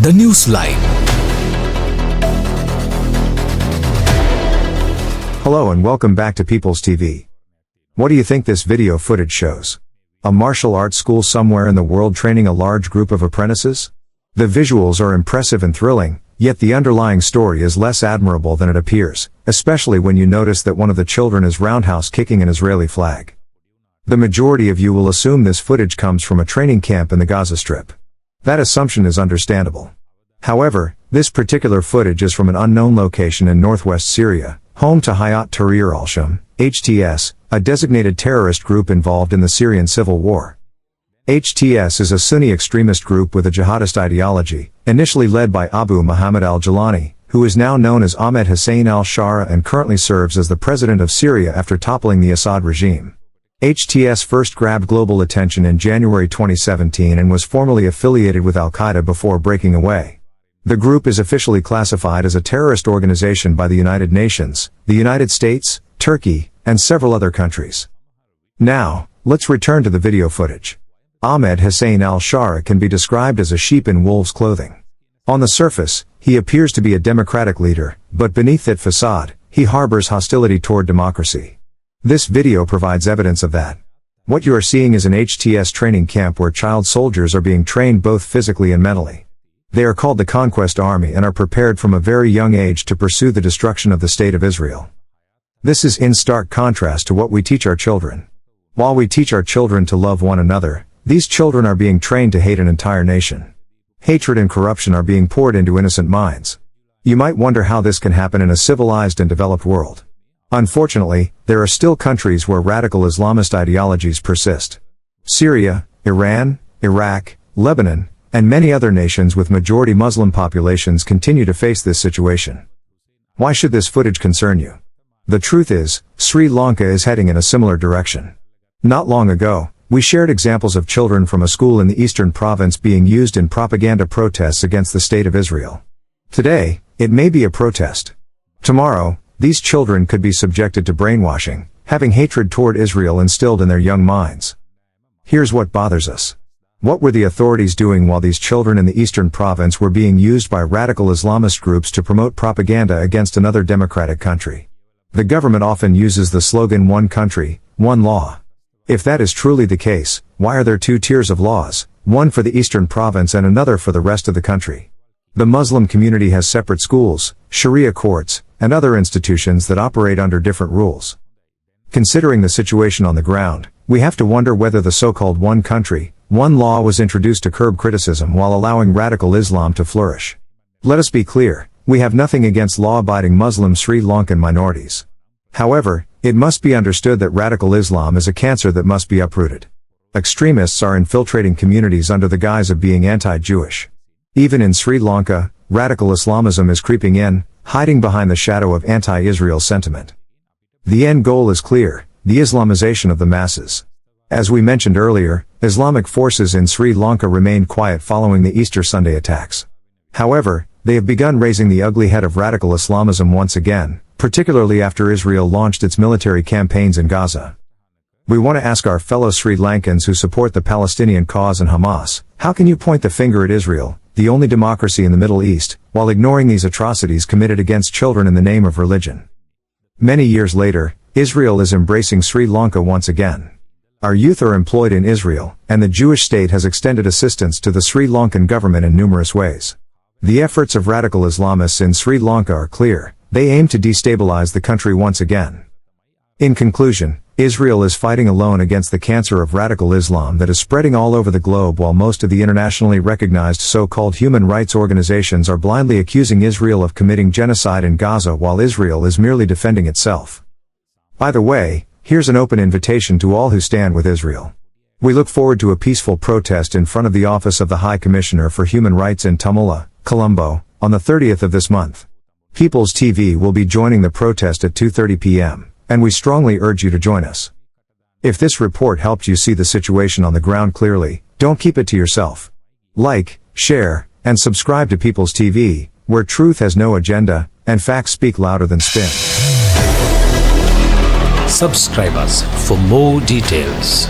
The Newsline. Hello and welcome back to People's TV. What do you think this video footage shows? A martial arts school somewhere in the world training a large group of apprentices? The visuals are impressive and thrilling, yet the underlying story is less admirable than it appears, especially when you notice that one of the children is roundhouse kicking an Israeli flag. The majority of you will assume this footage comes from a training camp in the Gaza Strip. That assumption is understandable. However, this particular footage is from an unknown location in northwest Syria, home to Hayat Tahrir al-Sham, HTS, a designated terrorist group involved in the Syrian civil war. HTS is a Sunni extremist group with a jihadist ideology, initially led by Abu Muhammad al-Jilani, who is now known as Ahmed Hussein al-Shara and currently serves as the president of Syria after toppling the Assad regime. HTS first grabbed global attention in January 2017 and was formally affiliated with Al-Qaeda before breaking away. The group is officially classified as a terrorist organization by the United Nations, the United States, Turkey, and several other countries. Now, let's return to the video footage. Ahmed Hussein al-Shara can be described as a sheep in wolf's clothing. On the surface, he appears to be a democratic leader, but beneath that facade, he harbors hostility toward democracy. This video provides evidence of that. What you are seeing is an HTS training camp where child soldiers are being trained both physically and mentally. They are called the Conquest Army and are prepared from a very young age to pursue the destruction of the State of Israel. This is in stark contrast to what we teach our children. While we teach our children to love one another, these children are being trained to hate an entire nation. Hatred and corruption are being poured into innocent minds. You might wonder how this can happen in a civilized and developed world. Unfortunately, there are still countries where radical Islamist ideologies persist. Syria, Iran, Iraq, Lebanon, and many other nations with majority Muslim populations continue to face this situation. Why should this footage concern you? The truth is, Sri Lanka is heading in a similar direction. Not long ago, we shared examples of children from a school in the eastern province being used in propaganda protests against the State of Israel. Today, it may be a protest. Tomorrow, these children could be subjected to brainwashing, having hatred toward Israel instilled in their young minds. Here's what bothers us. What were the authorities doing while these children in the eastern province were being used by radical Islamist groups to promote propaganda against another democratic country? The government often uses the slogan "one country, one law." If that is truly the case, why are there two tiers of laws, one for the eastern province and another for the rest of the country? The Muslim community has separate schools, Sharia courts, and other institutions that operate under different rules. Considering the situation on the ground, we have to wonder whether the so-called one country, one law was introduced to curb criticism while allowing radical Islam to flourish. Let us be clear, we have nothing against law-abiding Muslim Sri Lankan minorities. However, it must be understood that radical Islam is a cancer that must be uprooted. Extremists are infiltrating communities under the guise of being anti-Jewish. Even in Sri Lanka, radical Islamism is creeping in, hiding behind the shadow of anti-Israel sentiment. The end goal is clear, the Islamization of the masses. As we mentioned earlier, Islamic forces in Sri Lanka remained quiet following the Easter Sunday attacks. However, they have begun raising the ugly head of radical Islamism once again, particularly after Israel launched its military campaigns in Gaza. We want to ask our fellow Sri Lankans who support the Palestinian cause and Hamas, how can you point the finger at Israel, the only democracy in the Middle East, while ignoring these atrocities committed against children in the name of religion? Many years later, Israel is embracing Sri Lanka once again. Our youth are employed in Israel, and the Jewish state has extended assistance to the Sri Lankan government in numerous ways. The efforts of radical Islamists in Sri Lanka are clear, they aim to destabilize the country once again. In conclusion, Israel is fighting alone against the cancer of radical Islam that is spreading all over the globe while most of the internationally recognized so-called human rights organizations are blindly accusing Israel of committing genocide in Gaza while Israel is merely defending itself. By the way, here's an open invitation to all who stand with Israel. We look forward to a peaceful protest in front of the office of the High Commissioner for Human Rights in Tummulla, Colombo, on the 30th of this month. People's TV will be joining the protest at 2:30 p.m. and we strongly urge you to join us. If this report helped you see the situation on the ground clearly, don't keep it to yourself. Like, share, and subscribe to People's TV, where truth has no agenda, and facts speak louder than spin. Subscribe us for more details.